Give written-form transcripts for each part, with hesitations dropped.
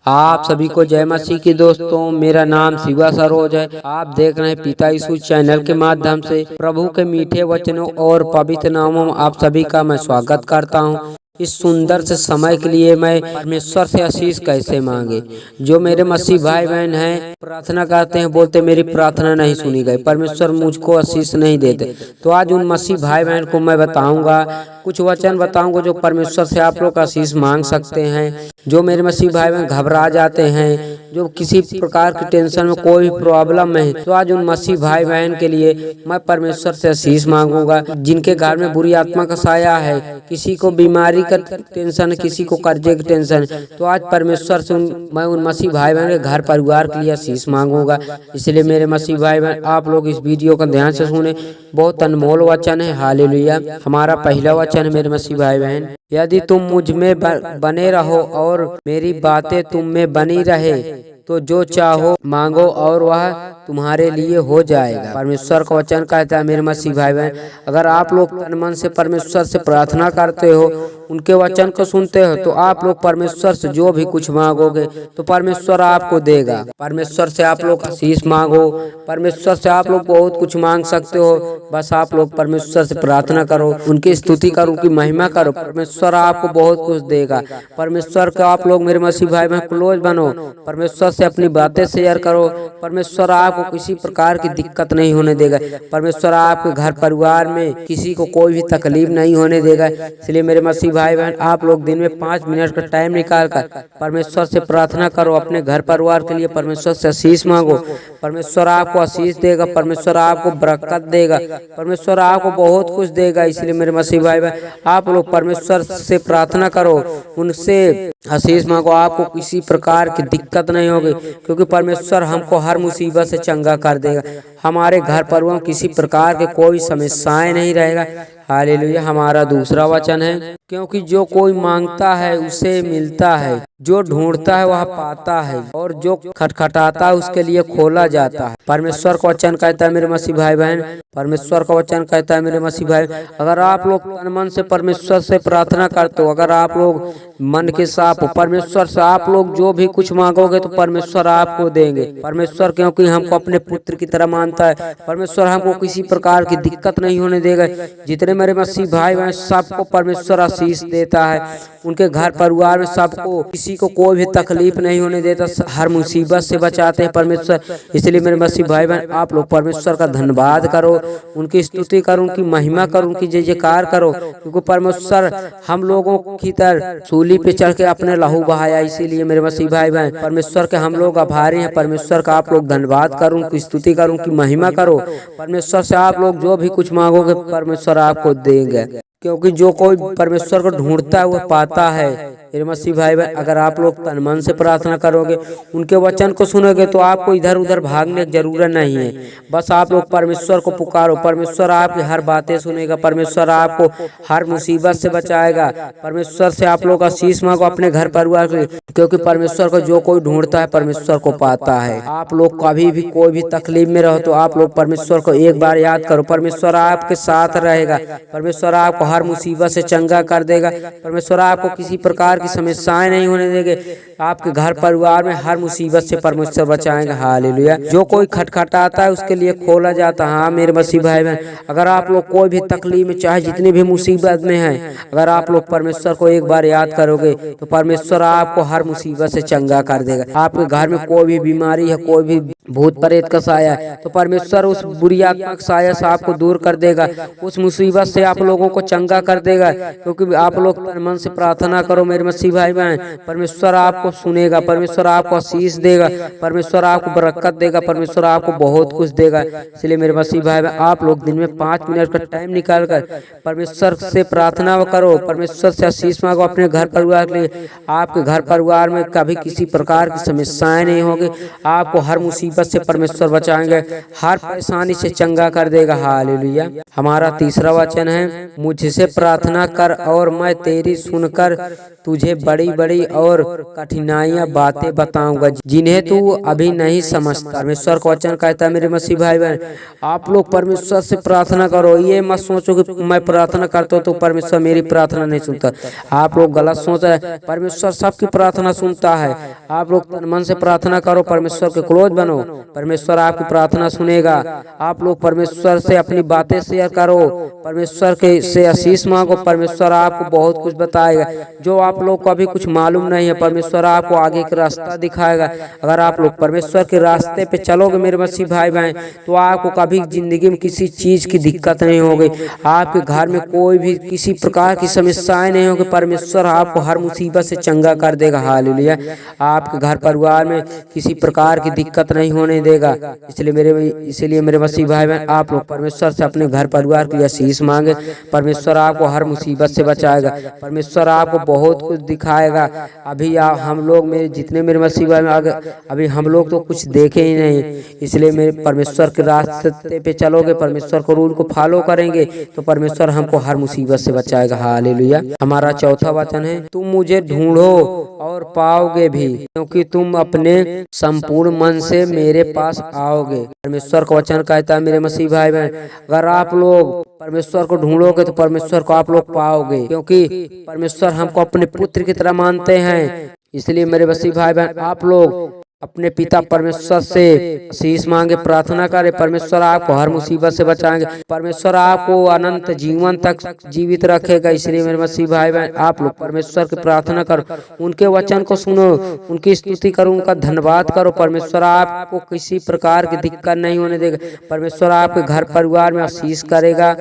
आप सभी को जय मसीह की दोस्तों। मेरा नाम शिवा सरोज है। आप देख रहे हैं पिता यीशु चैनल के माध्यम से प्रभु के मीठे वचनों और पवित्र नामों में आप सभी का मैं स्वागत करता हूं। इस सुंदर से समय के लिए मैं परमेश्वर से आशीष कैसे मांगे। जो मेरे मसीह भाई बहन हैं प्रार्थना करते हैं, बोलते मेरी प्रार्थना नहीं सुनी गई, परमेश्वर मुझको आशीष नहीं देते। तो आज उन मसीह भाई बहन को मैं बताऊंगा, कुछ वचन बताऊंगा जो परमेश्वर से आप लोग आशीष मांग सकते हैं। जो मेरे मसीह भाई बहन घबरा जाते हैं, जो किसी प्रकार की टेंशन में कोई प्रॉब्लम में है, तो आज उन मसीह भाई बहन के लिए मैं परमेश्वर से आशीष मांगूंगा। जिनके घर में बुरी आत्मा का साया है, किसी को बीमारी का टेंशन है, किसी को कर्जे की टेंशन है, तो आज परमेश्वर से मैं उन मसीह भाई बहन के घर परिवार के लिए आशीष मांगूंगा। इसलिए मेरे मसीह भाई बहन आप लोग इस वीडियो का ध्यान से सुने, बहुत अनमोल वचन है। हालेलुया। हमारा पहला वचन है मेरे मसीह भाई बहन, यदि तुम मुझ में बने रहो और मेरी बातें तुम में बनी रहे तो जो चाहो मांगो और वह तुम्हारे लिए हो जाएगा। परमेश्वर का वचन कहता है मेरे मसीह भाई बहन, अगर आप लोग तन मन से परमेश्वर से प्रार्थना करते हो, उनके वचन को सुनते हो, तो आप लोग परमेश्वर से जो भी कुछ मांगोगे तो परमेश्वर आपको देगा। परमेश्वर से आप लोग आशीष मांगो, परमेश्वर से आप लोग बहुत कुछ मांग सकते हो। बस आप लोग परमेश्वर से प्रार्थना करो, उनकी स्तुति करो, उनकी महिमा करो, परमेश्वर आपको बहुत कुछ देगा। परमेश्वर का आप लोग मेरे मसीह भाई बहन क्लोज बनो, परमेश्वर से अपनी बातें शेयर करो। परमेश्वर आपको किसी प्रकार की दिक्कत नहीं होने देगा। परमेश्वर आपके घर परिवार में किसी को कोई भी तकलीफ नहीं होने देगा। इसलिए मेरे मसीह भाई बहन आप लोग दिन में 5 मिनट का टाइम निकाल कर परमेश्वर से प्रार्थना करो। अपने घर परिवार के लिए परमेश्वर से आशीष मांगो, परमेश्वर आपको आशीष देगा, परमेश्वर आपको बरकत देगा, परमेश्वर आपको बहुत कुछ देगा। इसलिए मेरे मसीह भाई बहन आप लोग परमेश्वर से प्रार्थना करो, उनसे आशीष मांगो। आपको किसी प्रकार की दिक्कत नहीं होगी, क्योंकि परमेश्वर हमको हर मुसीबत से चंगा कर देगा। हमारे घर परिवार में किसी प्रकार के कोई समस्याएं नहीं रहेगा। हालेलुया। हमारा दूसरा वचन है, क्योंकि जो कोई मांगता है उसे मिलता है, जो ढूंढता है वह पाता है, और जो खटखटाता है उसके लिए खोला जाता है। परमेश्वर का वचन कहता है मेरे मसीह भाई बहन, परमेश्वर का वचन कहता है मेरे मसीह भाई, अगर आप लोग तन मन से परमेश्वर से प्रार्थना करते हो, अगर आप लोग मन के साफ हो, परमेश्वर से आप लोग जो भी कुछ मांगोगे तो परमेश्वर आपको देंगे। परमेश्वर क्योंकि हमको अपने पुत्र की तरह मानता है, परमेश्वर हमको किसी प्रकार की दिक्कत नहीं होने देगा। जितने मेरे मसीह भाई बहन सबको परमेश्वर आशीष देता है, उनके घर परिवार में सबको किसी को कोई भी तकलीफ नहीं होने देता, हर मुसीबत से बचाते हैं परमेश्वर। इसलिए मेरे मसीह भाई बहन आप लोग परमेश्वर का धन्यवाद करो, उनकी स्तुति करो, उनकी महिमा करो, उनकी जय जयकार करो, क्योंकि परमेश्वर हम लोगों की तरह सूली पे चढ़ के अपने लहू बहाया। इसीलिए मेरे मसीह भाई बहन परमेश्वर के हम लोग आभारी हैं। परमेश्वर का आप लोग धन्यवाद करो, उनकी स्तुति करो, उनकी महिमा करो। परमेश्वर से आप लोग जो भी कुछ मांगोगे परमेश्वर आपको देंगे, क्योंकि जो कोई परमेश्वर को ढूंढता है वह पाता है। मेरे मसीह भाई बहन अगर आप लोग तन मन से प्रार्थना करोगे, उनके वचन को सुनोगे, तो आपको इधर उधर भागने की जरूरत नहीं है। बस आप लोग परमेश्वर को पुकारो, परमेश्वर आपकी हर बातें सुनेगा, परमेश्वर आपको हर मुसीबत से बचाएगा। परमेश्वर से आप लोग आशीष मांगो अपने घर परिवार के लिए, क्योंकि परमेश्वर को जो कोई ढूंढता है परमेश्वर को पाता है। आप लोग कभी भी कोई भी तकलीफ में रहो तो आप लोग परमेश्वर को एक बार याद करो, परमेश्वर आपके साथ रहेगा, परमेश्वर आपको हर मुसीबत से चंगा कर देगा, परमेश्वर आपको किसी प्रकार की समस्याएं नहीं होने देंगे। आपके घर परिवार में हर मुसीबत से परमेश्वर बचाएंगे। हालेलुया। जो कोई खटखटाता है उसके लिए खोला जाता है। हाँ मेरे मसीह भाई बहन अगर आप लोग कोई भी तकलीफ में, चाहे जितनी भी मुसीबत में हैं, अगर आप लोग परमेश्वर को एक बार याद करोगे तो परमेश्वर आपको हर मुसीबत से चंगा कर देगा। आपके घर में कोई भी बीमारी है, कोई भी भूत प्रेत का साया है, तो परमेश्वर उस बुरी आत्मा का साया से आपको दूर कर देगा, उस मुसीबत से आप लोगों को चंगा कर देगा। क्योंकि आप लोग तन मन से प्रार्थना करो मेरे मसीह भाई बहन, परमेश्वर आपको सुनेगा, परमेश्वर आपको आशीष देगा, परमेश्वर आपको बरकत देगा, परमेश्वर आपको बहुत कुछ देगा। इसलिए मेरे मसीह भाई बहन आप लोग दिन में 5 मिनट का टाइम निकाल कर परमेश्वर से प्रार्थना करो, परमेश्वर से आशीष मांगो अपने घर परिवार के लिए। आपके घर परिवार में कभी किसी प्रकार की समस्याएं नहीं होगी, आपको हर मुसीबत मुसीबत से परमेश्वर बचाएंगे, हर परेशानी से चंगा कर देगा। हालेलुया। हमारा तीसरा वचन है, मुझसे प्रार्थना कर और मैं तेरी सुनकर तुझे बड़ी बड़ी और कठिनाइयां बातें बताऊंगा जिन्हें तू अभी नहीं समझता। परमेश्वर का वचन कहता है मेरे मसीह भाई बहन, आप लोग परमेश्वर से प्रार्थना करो। ये मत सोचो कि मैं प्रार्थना करता हूँ तो परमेश्वर मेरी प्रार्थना नहीं सुनता। आप लोग गलत सोच रहे हैं। परमेश्वर सबकी प्रार्थना सुनता है। आप लोग तन मन से प्रार्थना करो, परमेश्वर के क्लोज बनो, परमेश्वर आपकी प्रार्थना सुनेगा। आप लोग परमेश्वर से अपनी बातें शेयर करो, परमेश्वर के से आशीष मांगो, परमेश्वर आपको बहुत कुछ बताएगा जो आप लोग को अभी कुछ मालूम नहीं है। परमेश्वर आपको आगे का रास्ता दिखाएगा। अगर आप लोग परमेश्वर के रास्ते पे चलोगे मेरे मसीह भाई बहन, तो आपको कभी जिंदगी में किसी चीज की दिक्कत नहीं होगी। आपके घर में कोई भी किसी प्रकार की समस्याएं नहीं होगी। परमेश्वर आपको हर मुसीबत से चंगा कर देगा। हालेलुया। आपके घर परिवार में किसी प्रकार की दिक्कत नहीं होने देगा। इसलिए मेरे मसीह भाई बहन, आप लोग परमेश्वर से अपने घर परिवार के लिए आशीष मांगे। परमेश्वर आपको हर मुसीबत से बचाएगा। परमेश्वर आपको बहुत कुछ दिखाएगा। अभी हम लोग मेरे जितने मेरे मसीह भाई अभी हम लोग तो कुछ देखे ही नहीं। इसलिए मेरे परमेश्वर के रास्ते पे चलोगे, परमेश्वर को रूल को फॉलो करेंगे तो परमेश्वर हमको हर मुसीबत से बचाएगा। हालेलुया। हमारा चौथा वचन है, तुम मुझे ढूंढो और पाओगे भी, क्योंकि तुम अपने संपूर्ण मन से मेरे पास आओगे। परमेश्वर का वचन कहता है मेरे मसीह भाई बहन, अगर आप लोग परमेश्वर को ढूंढोगे तो परमेश्वर को आप लोग पाओगे, क्योंकि परमेश्वर हमको अपने पुत्र की तरह मानते हैं। इसलिए मेरे मसीह भाई बहन, आप लोग अपने पिता परमेश्वर से आशीष मांगे, प्रार्थना करें। परमेश्वर आपको हर मुसीबत से बचाएंगे। परमेश्वर आपको अनंत जीवन तक जीवित रखेगा। इसलिए मेरे मसीह भाई बहन, आप लोग परमेश्वर की प्रार्थना करो, उनके वचन को सुनो, उनकी स्तुति करो, उनका धन्यवाद करो। परमेश्वर आपको किसी प्रकार की दिक्कत नहीं होने देगा। परमेश्वर आपके घर परिवार में आशीष करेगा,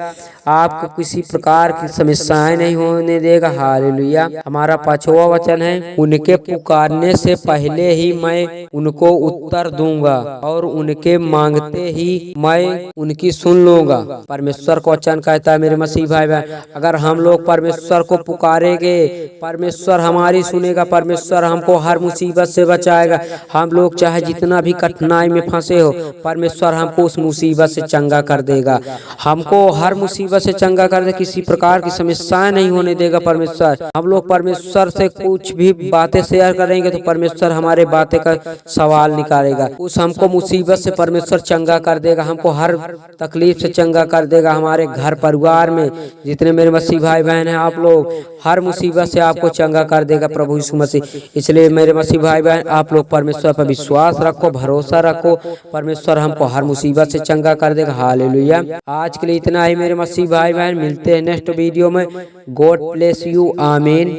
आपको किसी प्रकार की समस्याएं नहीं होने देगा। हालेलुया। हमारा पांचवा वचन है, उनके पुकारने से पहले ही मैं उनको उत्तर दूंगा और उनके मांगते ही मैं उनकी सुन लूंगा। परमेश्वर को वचन कहता है मेरे मसीह भाई बहन, अगर हम लोग परमेश्वर को पुकारेंगे, परमेश्वर हमारी सुनेगा। परमेश्वर हमको हर मुसीबत से बचाएगा। हम लोग चाहे जितना भी कठिनाई में फंसे हो, परमेश्वर हमको उस मुसीबत से चंगा कर देगा। हमको हर मुसीबत से चंगा कर दे, किसी प्रकार की समस्याएं नहीं होने देगा। परमेश्वर, हम लोग परमेश्वर से कुछ भी बातें शेयर करेंगे तो परमेश्वर हमारे बातें का सवाल निकालेगा। उस हमको मुसीबत से परमेश्वर चंगा कर देगा, हमको हर तकलीफ से चंगा कर देगा। हमारे घर परिवार में जितने मेरे मसीह भाई बहन हैं, आप लोग हर मुसीबत से आपको चंगा कर देगा प्रभु यीशु मसीह। इसलिए मेरे मसीह भाई बहन, आप लोग परमेश्वर पर विश्वास रखो, भरोसा रखो। परमेश्वर हमको हर मुसीबत से चंगा कर देगा। हालेलुया। आज के लिए इतना ही मेरे मसीह भाई बहन, मिलते हैं नेक्स्ट वीडियो में। God bless you. आमीन।